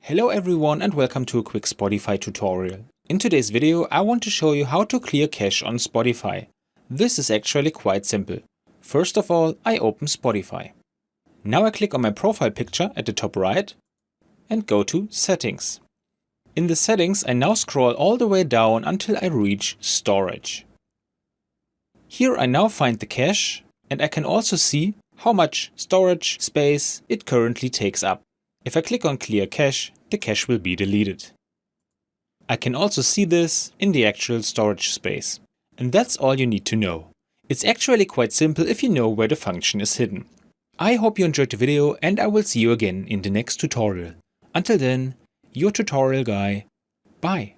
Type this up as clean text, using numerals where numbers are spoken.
Hello everyone and welcome to a quick Spotify tutorial. In today's video I want to show you how to clear cache on Spotify. This is actually quite simple. First of all, I open Spotify. Now I click on my profile picture at the top right and go to Settings. In the settings I now scroll all the way down until I reach Storage. Here I now find the cache and I can also see how much storage space it currently takes up. If I click on Clear Cache, the cache will be deleted. I can also see this in the actual storage space. And that's all you need to know. It's actually quite simple if you know where the function is hidden. I hope you enjoyed the video and I will see you again in the next tutorial. Until then, your tutorial guy. Bye.